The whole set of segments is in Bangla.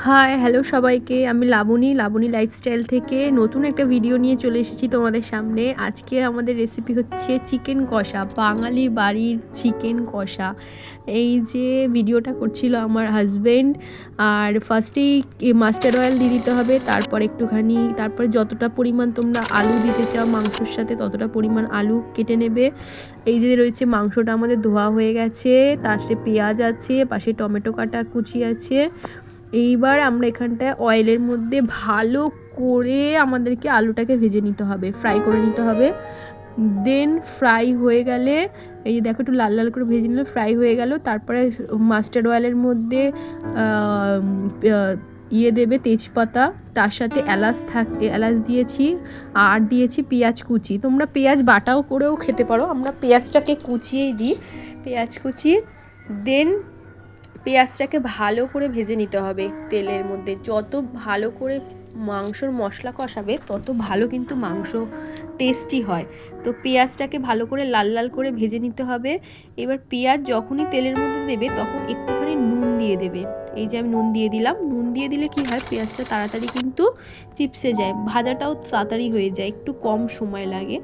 হাই হ্যালো সবাইকে, আমি লাবণী লাইফস্টাইল থেকে নতুন একটা ভিডিও নিয়ে চলে এসেছি তোমাদের সামনে। আজকে আমাদের রেসিপি হচ্ছে চিকেন কষা, বাঙালি বাড়ির চিকেন কষা। এই যে ভিডিওটা করছিল আমার হাজব্যান্ড। আর ফার্স্টেই মাস্টার্ড অয়েল দিয়ে দিতে হবে, তারপরে যতটা পরিমাণ তোমরা আলু দিতে চাও মাংসর সাথে ততটা পরিমাণ আলু কেটে নেবে। এই যে রয়েছে মাংসটা আমাদের ধোয়া হয়ে গেছে, তার সাথে পেঁয়াজ আছে, পাশে টমেটো কাটা কুচি আছে। এইবার আমরা এখানটায় অয়েলের মধ্যে ভালো করে আমাদেরকে আলুটাকে ভেজে নিতে হবে, ফ্রাই করে নিতে হবে। দেন ফ্রাই হয়ে গেলে, এই যে দেখো একটু লাল লাল করে ভেজে নিলে ফ্রাই হয়ে গেল। তারপরে মাস্টার্ড অয়েলের মধ্যে দেবে তেজপাতা, তার সাথে এলাচ দিয়েছি, আর দিয়েছি পেঁয়াজ কুচি। তোমরা পেঁয়াজ বাটাও করেও খেতে পারো, আমরা পেঁয়াজটাকে কুচিয়েই দিই, পেঁয়াজ কুচি। দেন পেঁয়াজটাকে ভালো করে ভেজে নিতে হবে তেলের মধ্যে। যত ভালো করে মাংসর মশলা কষাবে তত ভালো কিন্তু মাংস টেস্টি হয়। তো পেঁয়াজটাকে ভালো করে লাল লাল করে ভেজে নিতে হবে। এবার পেঁয়াজ যখনই তেলের মধ্যে দেবে তখন একটুখানি নুন দিয়ে দেবে। এই যে আমি নুন দিয়ে দিলাম। নুন দিয়ে দিলে কি হয়, পেঁয়াজটা তাড়াতাড়ি কিন্তু চিপসে যায়, ভাজাটাও তাড়াতাড়ি হয়ে যায়, একটু কম সময় লাগে।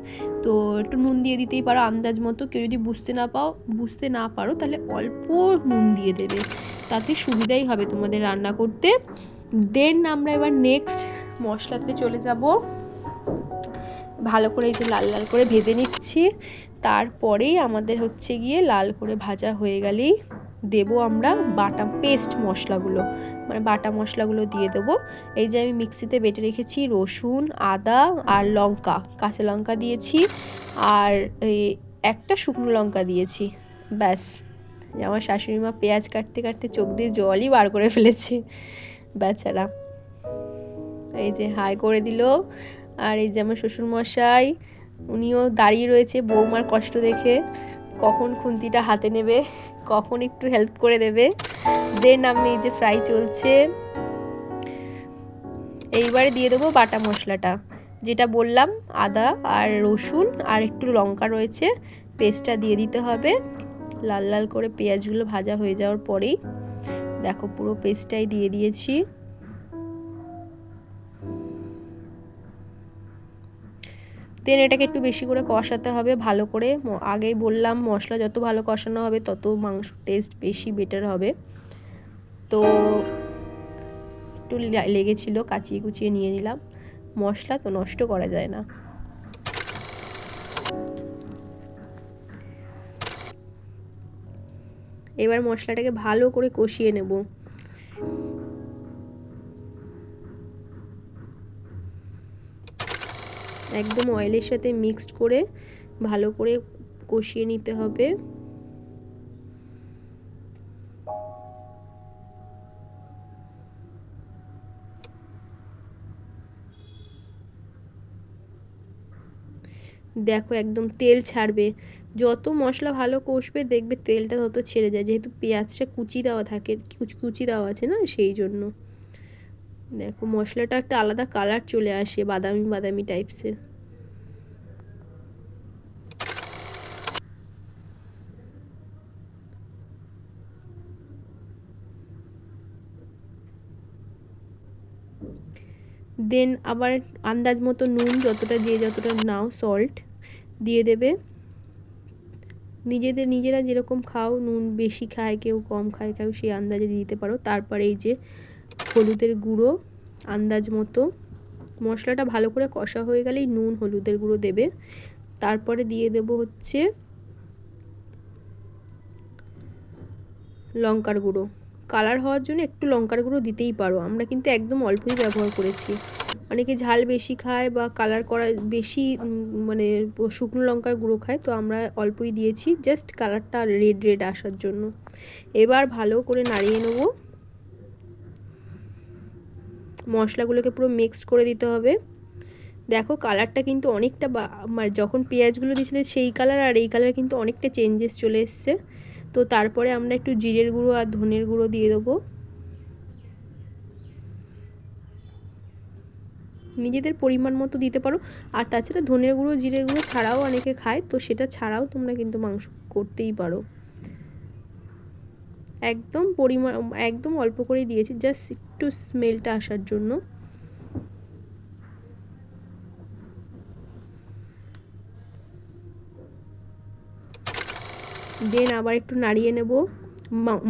তো একটু নুন দিয়ে দিতেই পারো আন্দাজ মতো। কেউ যদি বুঝতে না পারো তাহলে অল্প নুন দিয়ে দেবে, তাতে সুবিধাই হবে তোমাদের রান্না করতে। দেন আমরা এবার নেক্সট মশলাতে চলে যাব। ভালো করে এই যে লাল লাল করে ভেজে নিচ্ছি। তারপরেই আমাদের হচ্ছে গিয়ে লাল করে ভাজা হয়ে গেলেই দেবো আমরা বাটা মশলাগুলো দিয়ে দেবো। এই যে আমি মিক্সিতে বেটে রেখেছি রসুন, আদা আর লঙ্কা, কাঁচা লঙ্কা দিয়েছি, আর একটা শুকনো লঙ্কা দিয়েছি। ব্যাস, আমার শাশুড়ি মা পেঁয়াজ কাটতে কাটতে চোখ দিয়ে জলই বার করে ফেলেছে বেচারা। এই যে হাই করে দিল। আর এই যে আমার শ্বশুরমশাই, উনিও দাঁড়িয়ে রয়েছে বৌমার কষ্ট দেখে, কখন খুন্তিটা হাতে নেবে, কখন একটু হেল্প করে দেবে। দেন আমি এই যে ফ্রাই চলছে, এইবারে দিয়ে দেবো বাটা মশলাটা, যেটা বললাম আদা আর রসুন আর একটু লঙ্কা রয়েছে, পেস্টটা দিয়ে দিতে হবে। লাল লাল করে পেঁয়াজগুলো ভাজা হয়ে যাওয়ার পরেই দেখো পুরো পেস্টটাই দিয়ে দিয়েছি। দেন এটাকে একটু বেশি করে কষাতে হবে ভালো করে। আগেই বললাম মশলা যত ভালো কষানো হবে তত মাংস টেস্ট বেশি বেটার হবে। তো একটু লেগেছিল, কাচিয়ে কুচিয়ে নিয়ে নিলাম। মশলা তো নষ্ট করা যায় না। এবার মশলাটাকে ভালো করে কষিয়ে নেব। একদম অয়েলের সাথে মিক্সড করে ভালো করে কষিয়ে নিতে হবে। দেখো একদম তেল ছাড়বে, যত মশলা ভালো কষবে দেখবে তেলটা তত ছেড়ে যায়, যেহেতু পেঁয়াজটা কুচি দেওয়া আছে না, সেই জন্য। দেখো মশলাটা একটা আলাদা কালার চলে আসে, বাদামি বাদামি টাইপসের। দেন আবার আন্দাজ মতো নুন, যতটা নাও সল্ট দিয়ে দেবে। নিজেরা যেরকম খাও, নুন বেশি খায় কেউ, কম খায় কেউ, সেই আন্দাজে দিতে পারো। তারপরে এই যে হলুদের গুঁড়ো আন্দাজ মতো। মশলাটা ভালো করে কষা হয়ে গেলেই নুন হলুদের গুঁড়ো দেবে। তারপরে দিয়ে দেব হচ্ছে লঙ্কার গুঁড়ো। কালার হওয়ার জন্য একটু লঙ্কার গুঁড়ো দিতেই পারো, আমরা কিন্তু একদম অল্পই ব্যবহার করেছি। অনেকে ঝাল বেশি খায় বা কালার করা বেশি মানে শুকনো লঙ্কার গুঁড়ো খায়, তো আমরা অল্পই দিয়েছি, জাস্ট কালারটা রেড আসার জন্য। এবার ভালো করে নাড়িয়ে নেব। মশলাগুলোকে পুরো মিক্সড করে দিতে হবে। দেখো কালারটা কিন্তু অনেকটা, মানে যখন পেঁয়াজগুলো দিয়েছিলে সেই কালার আর এই কালার কিন্তু অনেকটা চেঞ্জেস চলে এসছে। তো তারপরে আমরা একটু জিরের গুঁড়ো আর ধনের গুঁড়ো দিয়ে দেবো, নিজেদের পরিমাণ মতো দিতে পারো। আর তাছাড়া ধনের গুঁড়ো জিরের গুঁড়ো ছাড়াও অনেকে খায়, তো সেটা ছাড়াও তোমরা কিন্তু মাংস করতেই পারো। একদম পরিমাণ, একদম অল্প করে দিয়েছি, জাস্ট একটু স্মেলটা আসার জন্য। দেন আবার একটু নাড়িয়ে নেব।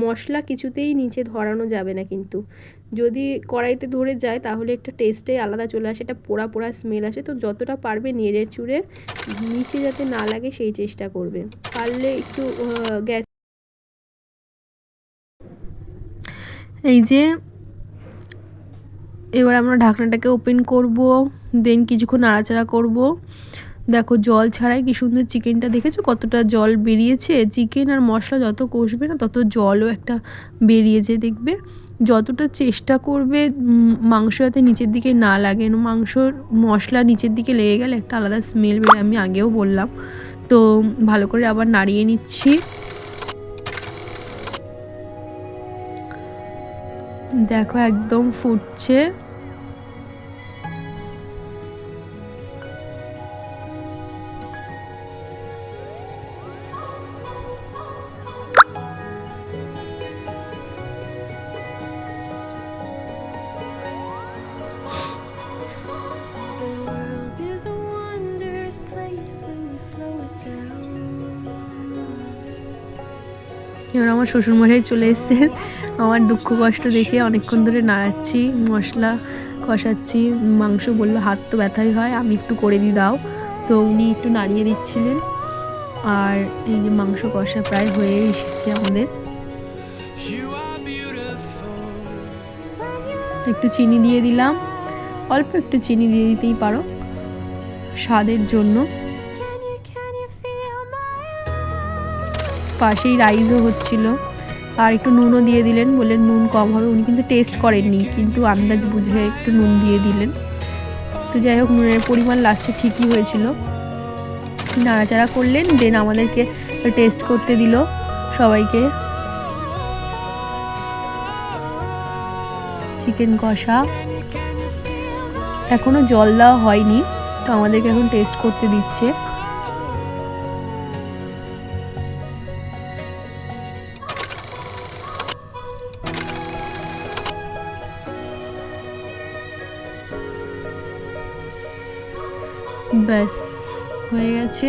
মশলা কিছুতেই নিচে ধরানো যাবে না, কিন্তু যদি কড়াইতে ধরে যায় তাহলে একটা টেস্টে আলাদা চলে আসে, এটা পোড়া পোড়া স্মেল আসে। তো যতটা পারবে নেড়ে চুড়ে নিচে যাতে না লাগে সেই চেষ্টা করবে। পারলে একটু গ্যাস, এই যে এবার আমরা ঢাকনাটাকে ওপেন করব, দেন কিছুক্ষণ নাড়াচাড়া করব। দেখো জল ছাড়াই কি সুন্দর চিকেনটা, দেখেছো কতটা জল বেরিয়েছে। চিকেন আর মশলা যত কষবে না তত জলও একটা বেরিয়েছে, দেখবে। যতটা চেষ্টা করবে মাংস যাতে নিচের দিকে না লাগে, মাংসর মশলা নিচের দিকে লেগে গেলে একটা আলাদা স্মেল বেরোয়, আমি আগেও বললাম। তো ভালো করে আবার নাড়িয়ে নিচ্ছি। দেখো একদম ফুটছে। এবার আমার শ্বশুরমশাই চলে এসেছেন, আমার দুঃখ কষ্ট দেখে অনেকক্ষণ ধরে নাড়াচ্ছি, মশলা কষাচ্ছি। মাংস বললো হাত তো ব্যথাই হয়, আমি একটু করে দিই দাও। তো উনি একটু নাড়িয়ে দিচ্ছিলেন। আর এই যে মাংস কষা প্রায় হয়ে এসেছে আমাদের। একটু চিনি দিয়ে দিলাম, অল্প একটু চিনি দিয়ে দিতেই পারো স্বাদের জন্য। পাশেই রাইসও হচ্ছিল, আর একটু নুনও দিয়ে দিলেন, বললেন নুন কম হবে। উনি কিন্তু টেস্ট করেননি, কিন্তু আন্দাজ বুঝে একটু নুন দিয়ে দিলেন। তো যাই হোক, নুনের পরিমাণ লাস্টে ঠিকই হয়েছিল। নাড়াচাড়া করলেন, দেন আমাদেরকে টেস্ট করতে দিল সবাইকে। চিকেন কষা এখনো জল দেওয়া হয়নি, তো আমাদেরকে এখন টেস্ট করতে দিচ্ছে। ব্যাস হয়ে গেছে।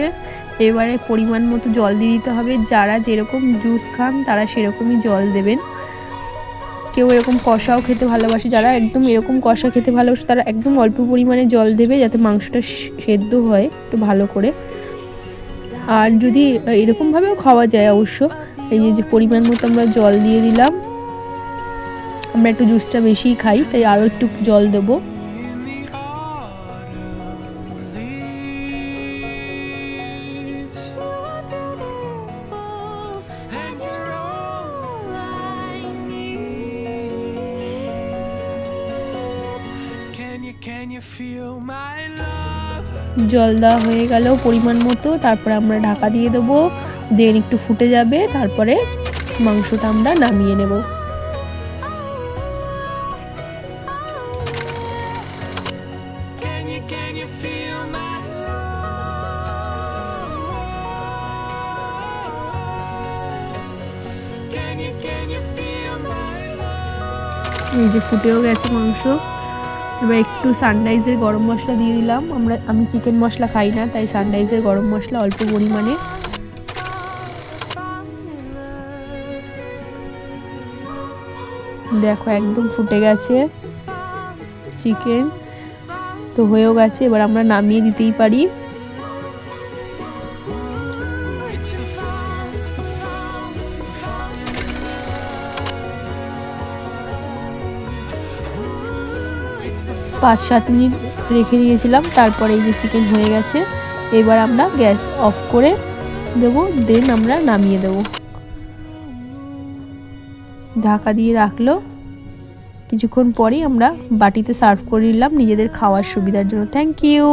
এবারে পরিমাণ মতো জল দিয়ে দিতে হবে। যারা যেরকম জুস খান তারা সেরকমই জল দেবেন। কেউ এরকম কষাও খেতে ভালোবাসে, যারা একদম এরকম কষা খেতে ভালোবাসে তারা একদম অল্প পরিমাণে জল দেবে, যাতে মাংসটা সেদ্ধ হয় একটু ভালো করে। আর যদি এরকমভাবেও খাওয়া যায় অবশ্য। এই যে পরিমাণ মতো আমরা জল দিয়ে দিলাম, আমরা একটু জুসটা বেশিই খাই তাই আরও একটু জল দেবো। জল দেওয়া হয়ে গেল পরিমাণ মতো, তারপরে আমরা ঢাকা দিয়ে দেবো। দেন একটু ফুটে যাবে, তারপরে মাংসটা আমরা নামিয়ে নেব। এই যে ফুটেও গেছে মাংস। এবার একটু সানরাইজের গরম মশলা দিয়ে দিলাম। আমি চিকেন মশলা খাই না, তাই সানরাইজের গরম মশলা অল্প পরিমাণে। দেখো একদম ফুটে গেছে চিকেন, তো হয়েও গেছে। এবার আমরা নামিয়ে দিতেই পারি। পাঁচ 7 মিনিট রেখে দিয়েছিলাম, তারপরে এই যে চিকেন হয়ে গেছে। এবার আমরা গ্যাস অফ করে দেব, দেন আমরা নামিয়ে দেব। ঢাকা দিয়ে রাখলো। কিছুক্ষণ পরেই আমরা বাটিতে সার্ভ করে নিলাম নিজেদের খাওয়ার সুবিধার জন্য। Thank you.